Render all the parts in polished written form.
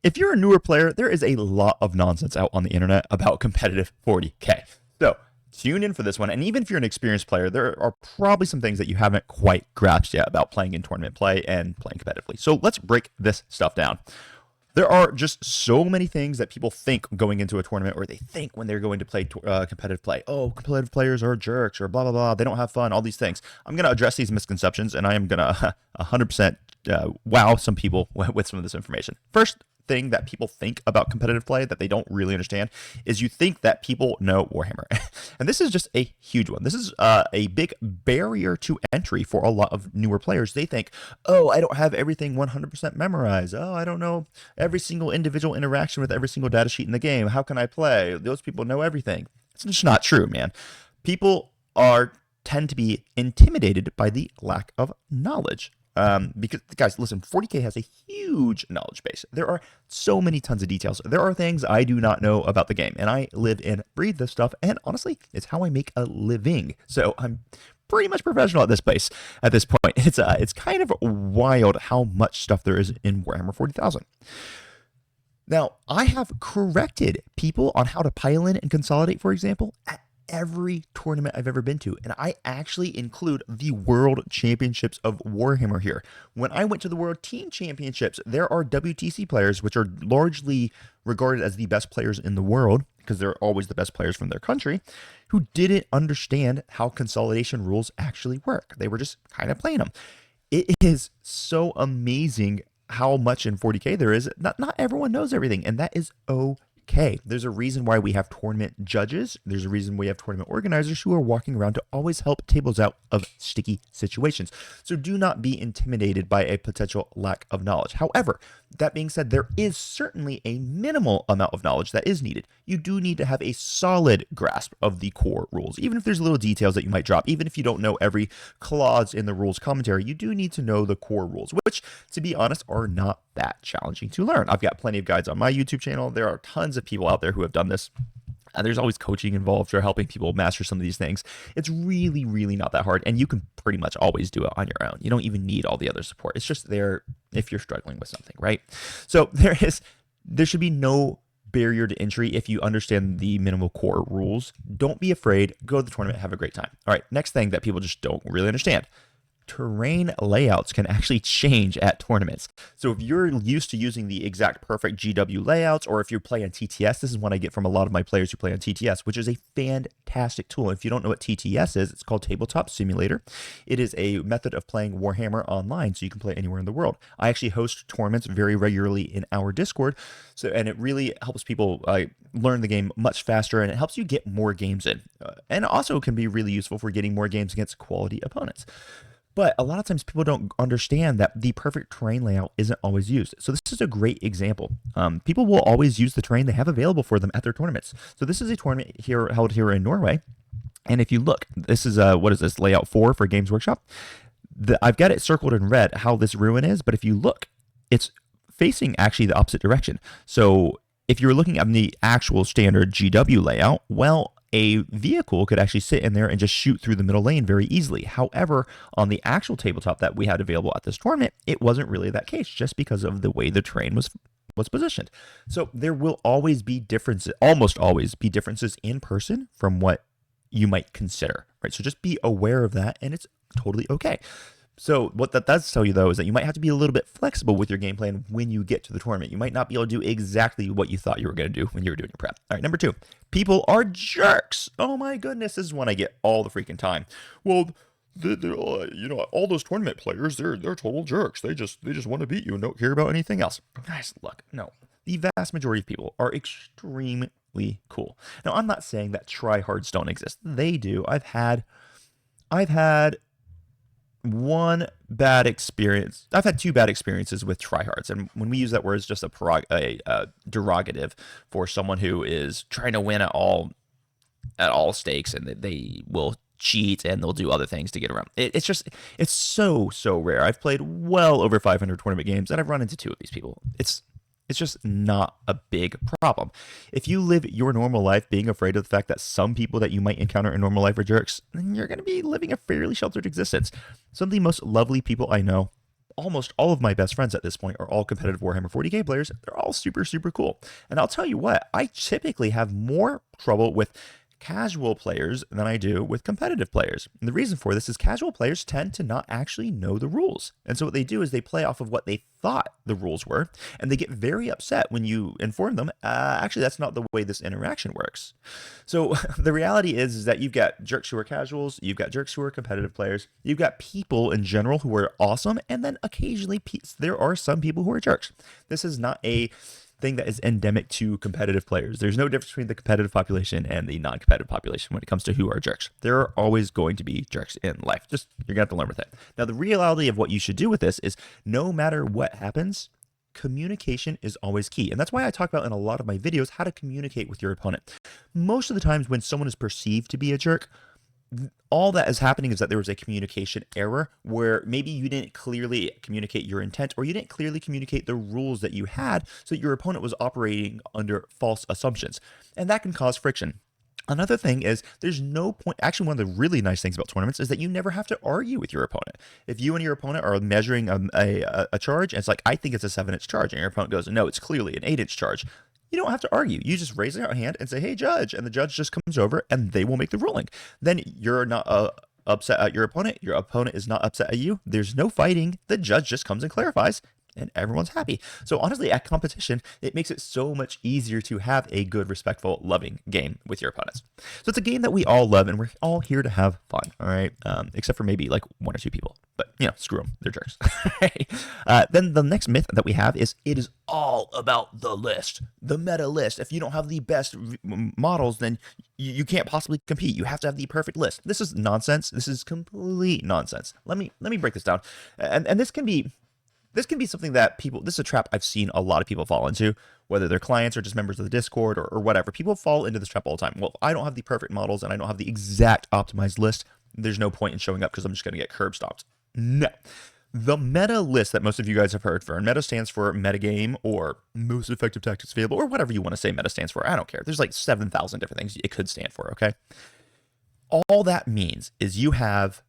if you're a newer player, there is a lot of nonsense out on the internet about competitive 40K. So tune in for this one. And even if you're an experienced player, there are probably some things that you haven't quite grasped yet about playing in tournament play and playing competitively. So let's break this stuff down. There are just so many things that people think going into a tournament, or they think when they're going to play competitive play. Oh, competitive players are jerks, or blah, blah, blah. They don't have fun, all these things. I'm going to address these misconceptions, and I am going to 100% wow some people with some of this information. First thing that people think about competitive play that they don't really understand is you think that people know Warhammer. And this is just a huge one. This is a big barrier to entry for a lot of newer players. They think, oh, I don't have everything 100% memorized. Oh, I don't know every single individual interaction with every single data sheet in the game. How can I play? Those people know everything. It's just not true, man. People tend to be intimidated by the lack of knowledge. Because guys, listen, 40K has a huge knowledge base. There are so many tons of details. There are things I do not know about the game, and I live and breathe this stuff. And honestly, it's how I make a living. So I'm pretty much professional at this place at this point. It's kind of wild how much stuff there is in Warhammer 40,000. Now, I have corrected people on how to pile in and consolidate, for example, at every tournament I've ever been to, and I actually include the World Championships of Warhammer here. When I went to the World Team Championships, there are WTC players, which are largely regarded as the best players in the world, because they're always the best players from their country, who didn't understand how consolidation rules actually work. They were just kind of playing them. It is so amazing how much in 40K there is. Not everyone knows everything, and that is okay. There's a reason why we have tournament judges. There's a reason we have tournament organizers who are walking around to always help tables out of sticky situations. So do not be intimidated by a potential lack of knowledge. However, that being said, there is certainly a minimal amount of knowledge that is needed. You do need to have a solid grasp of the core rules. Even if there's little details that you might drop, even if you don't know every clause in the rules commentary, you do need to know the core rules, which, to be honest, are not that challenging to learn. I've got plenty of guides on my YouTube channel. There are tons of people out there who have done this. There's always coaching involved or helping people master some of these things. It's really, really not that hard, and you can pretty much always do it on your own. You don't even need all the other support. It's just there if you're struggling with something, right? So there should be no barrier to entry if you understand the minimal core rules. Don't be afraid. Go to the tournament. Have a great time. All right, next thing that people just don't really understand. Terrain layouts can actually change at tournaments. So if you're used to using the exact perfect GW layouts, or if you play on TTS, this is what I get from a lot of my players who play on TTS, which is a fantastic tool. If you don't know what TTS is, it's called Tabletop Simulator. It is a method of playing Warhammer online, so you can play anywhere in the world. I actually host tournaments very regularly in our Discord, and it really helps people learn the game much faster, and it helps you get more games in. And also can be really useful for getting more games against quality opponents. But a lot of times people don't understand that the perfect terrain layout isn't always used. So this is a great example. People will always use the terrain they have available for them at their tournaments. So this is a tournament held here in Norway. And if you look, this is, what is this, layout 4 for Games Workshop? I've got it circled in red how this ruin is, but if you look, it's facing actually the opposite direction. So if you're looking at the actual standard GW layout, well, a vehicle could actually sit in there and just shoot through the middle lane very easily. However, on the actual tabletop that we had available at this tournament, it wasn't really that case, just because of the way the terrain was positioned. So there will always be differences, almost always be differences in person from what you might consider, right? So just be aware of that, and it's totally okay. So what that does tell you, though, is that you might have to be a little bit flexible with your game plan when you get to the tournament. You might not be able to do exactly what you thought you were going to do when you were doing your prep. All right, number 2, people are jerks. Oh my goodness, this is one I get all the freaking time. Well, all those tournament players, they're total jerks. They just want to beat you and don't care about anything else. Guys, look, no. The vast majority of people are extremely cool. Now, I'm not saying that tryhards don't exist. They do. I've had one bad experience. I've had 2 bad experiences with tryhards, and when we use that word, it's just a derogative for someone who is trying to win at all stakes, and they will cheat and they'll do other things to get around. It's so rare. I've played well over 500 tournament games, and I've run into 2 of these people. It's just not a big problem. If you live your normal life being afraid of the fact that some people that you might encounter in normal life are jerks, then you're going to be living a fairly sheltered existence. Some of the most lovely people I know almost all of my best friends at this point are all competitive Warhammer 40K players. They're all super, super cool. And I'll tell you what, I typically have more trouble with casual players than I do with competitive players. And the reason for this is casual players tend to not actually know the rules. And so what they do is they play off of what they thought the rules were, and they get very upset when you inform them, actually, that's not the way this interaction works. So the reality is that you've got jerks who are casuals, you've got jerks who are competitive players, you've got people in general who are awesome, and then occasionally there are some people who are jerks. This is not a thing that is endemic to competitive players. There's no difference between the competitive population and the non-competitive population when it comes to who are jerks. There are always going to be jerks in life. Just, you're going to have to learn with it. Now, the reality of what you should do with this is no matter what happens, communication is always key. And that's why I talk about in a lot of my videos how to communicate with your opponent. Most of the times when someone is perceived to be a jerk, all that is happening is that there was a communication error where maybe you didn't clearly communicate your intent, or you didn't clearly communicate the rules that you had, so that your opponent was operating under false assumptions. And that can cause friction. Another thing is there's no point. Actually, one of the really nice things about tournaments is that you never have to argue with your opponent. If you and your opponent are measuring a charge, and it's like, I think it's a 7-inch charge, and your opponent goes, no, it's clearly an 8-inch charge. You don't have to argue. You just raise your hand and say, hey, judge, and the judge just comes over and they will make the ruling. Then you're not upset at your opponent. Your opponent is not upset at you. There's no fighting. The judge just comes and clarifies, and everyone's happy. So honestly, at competition, it makes it so much easier to have a good, respectful, loving game with your opponents. So it's a game that we all love, and we're all here to have fun, all right? Except for maybe like 1 or 2 people. But, you know, screw them. They're jerks. Then the next myth that we have is it is all about the list, the meta list. If you don't have the best models, then you can't possibly compete. You have to have the perfect list. This is nonsense. This is complete nonsense. Let me break this down. And this can be something that this is a trap I've seen a lot of people fall into, whether they're clients or just members of the Discord or whatever. People fall into this trap all the time. Well, if I don't have the perfect models and I don't have the exact optimized list, there's no point in showing up because I'm just going to get curb stomped. No. The meta list that most of you guys have heard for, and meta stands for metagame or most effective tactics available, or whatever you want to say meta stands for. I don't care. There's like 7,000 different things it could stand for, okay? All that means is you have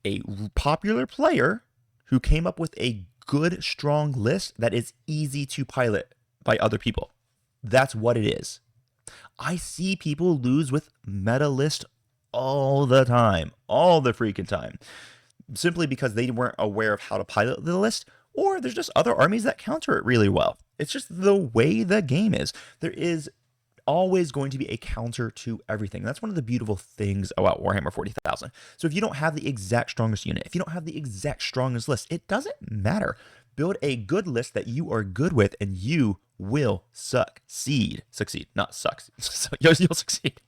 a popular player who came up with a good, strong list that is easy to pilot by other people. That's what it is. I see people lose with meta list all the time, all the freaking time, simply because they weren't aware of how to pilot the list, or there's just other armies that counter it really well. It's just the way the game is. There is always going to be a counter to everything. That's one of the beautiful things about Warhammer 40,000. So if you don't have the exact strongest unit, if you don't have the exact strongest list, it doesn't matter. Build a good list that you are good with, and you will succeed. Succeed, not sucks. You'll succeed.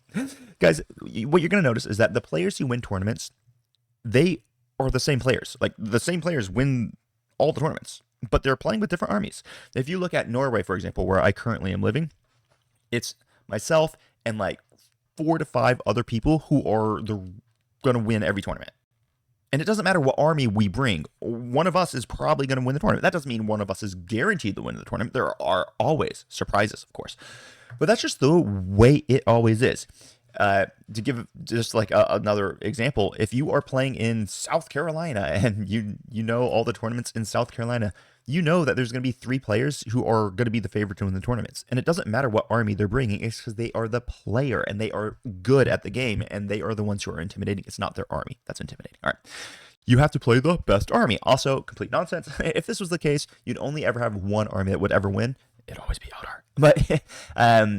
Guys, what you're going to notice is that the players who win tournaments, they are the same players. Like, the same players win all the tournaments, but they're playing with different armies. If you look at Norway, for example, where I currently am living, it's myself and like 4 to 5 other people who are going to win every tournament. And it doesn't matter what army we bring. One of us is probably going to win the tournament. That doesn't mean one of us is guaranteed to win the tournament. There are always surprises, of course. But that's just the way it always is. To give just like another example, if you are playing in South Carolina and you know all the tournaments in South Carolina, you know that there's going to be 3 players who are going to be the favorite to win the tournaments. And it doesn't matter what army they're bringing. It's because they are the player and they are good at the game and they are the ones who are intimidating. It's not their army that's intimidating. All right. You have to play the best army. Also, complete nonsense. If this was the case, you'd only ever have one army that would ever win. It'd always be Eldar. But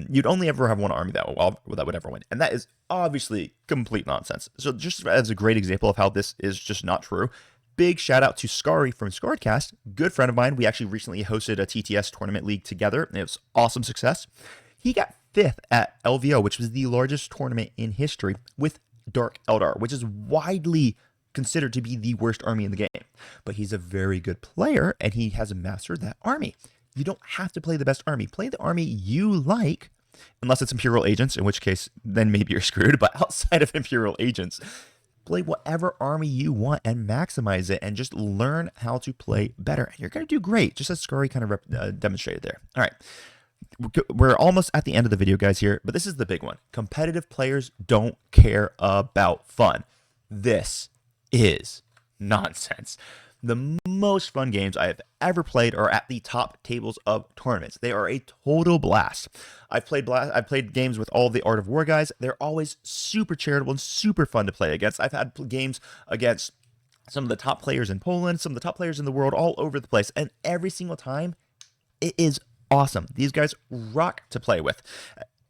you'd only ever have one army that would ever win. And that is obviously complete nonsense. So just as a great example of how this is just not true, big shout out to Scary from Scarredcast, good friend of mine. We actually recently hosted a TTS tournament league together, and it was awesome success. He got 5th at LVO, which was the largest tournament in history, with Dark Eldar, which is widely considered to be the worst army in the game. But he's a very good player, and he has mastered that army. You don't have to play the best army. Play the army you like, unless it's Imperial Agents, in which case, then maybe you're screwed. But outside of Imperial Agents, play whatever army you want and maximize it and just learn how to play better. And you're going to do great, just as Scurry kind of demonstrated there. All right. We're almost at the end of the video, guys, here, but this is the big one. Competitive players don't care about fun. This is nonsense. The most fun games I have ever played are at the top tables of tournaments. They are a total blast. I've played games with all the Art of War guys. They're always super charitable and super fun to play against. I've had games against some of the top players in Poland, some of the top players in the world, all over the place, and every single time it is awesome. These guys rock to play with.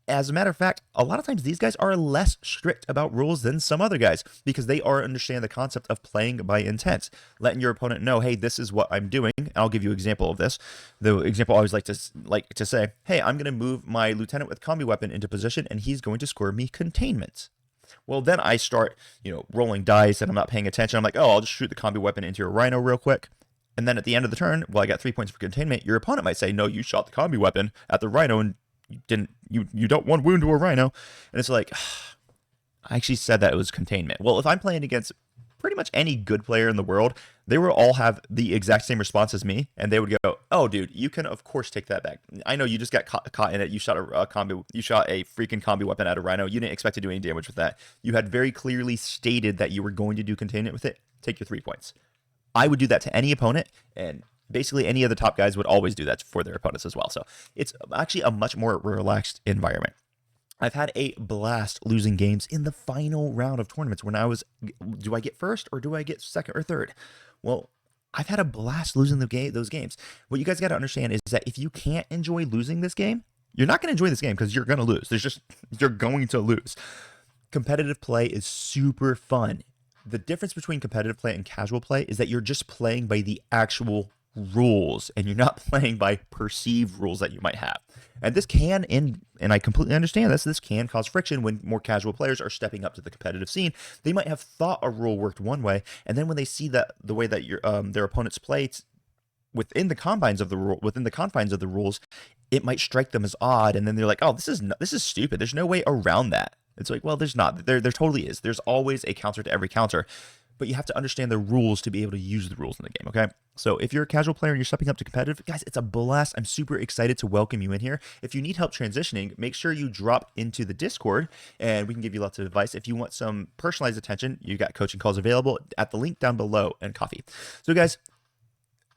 As a matter of fact, a lot of times these guys are less strict about rules than some other guys because they understand the concept of playing by intent, letting your opponent know, hey, this is what I'm doing. And I'll give you an example of this. The example I always like to say, hey, I'm going to move my lieutenant with combi weapon into position, and he's going to score me containment. Well, then I start, rolling dice, and I'm not paying attention. I'm like, oh, I'll just shoot the combi weapon into your rhino real quick. And then at the end of the turn, well, I got 3 points for containment. Your opponent might say, no, you shot the combi weapon at the rhino and you don't want wound to a rhino. And it's like, I actually said that it was containment. Well, if I'm playing against pretty much any good player in the world, they will all have the exact same response as me, and they would go, oh, dude, you can of course take that back. I know you just got caught in it. You shot you shot a freaking combi weapon at a rhino. You didn't expect to do any damage with that. You had very clearly stated that you were going to do containment with it. Take your 3 points. I would do that to any opponent, and basically any of the top guys would always do that for their opponents as well. So it's actually a much more relaxed environment. I've had a blast losing games in the final round of tournaments when do I get first or do I get second or third? Well, I've had a blast losing those games. What you guys got to understand is that if you can't enjoy losing this game, you're not going to enjoy this game because you're going to lose. You're going to lose. Competitive play is super fun. The difference between competitive play and casual play is that you're just playing by the actual rules and you're not playing by perceived rules that you might have. And this can, and I completely understand this can cause friction when more casual players are stepping up to the competitive scene. They might have thought a rule worked one way, and then when they see that the way that their opponents play within the confines of the rules, it might strike them as odd, and then they're like, oh, this is stupid. There's no way around that. It's like, well, there's not. There totally is. There's always a counter to every counter. But you have to understand the rules to be able to use the rules in the game, okay? So if you're a casual player and you're stepping up to competitive, guys, it's a blast. I'm super excited to welcome you in here. If you need help transitioning, make sure you drop into the Discord, and we can give you lots of advice. If you want some personalized attention, you got coaching calls available at the link down below and coffee. So, guys,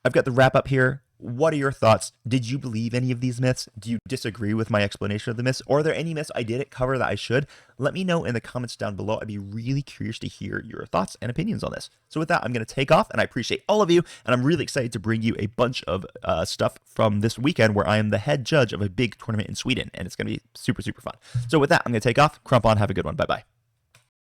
I've got the wrap up here. What are your thoughts? Did you believe any of these myths? Do you disagree with my explanation of the myths? Or are there any myths I didn't cover that I should? Let me know in the comments down below. I'd be really curious to hear your thoughts and opinions on this. So with that, I'm going to take off, and I appreciate all of you, and I'm really excited to bring you a bunch of stuff from this weekend where I am the head judge of a big tournament in Sweden, and it's going to be super, super fun. So with that, I'm going to take off. Crump on. Have a good one. Bye-bye.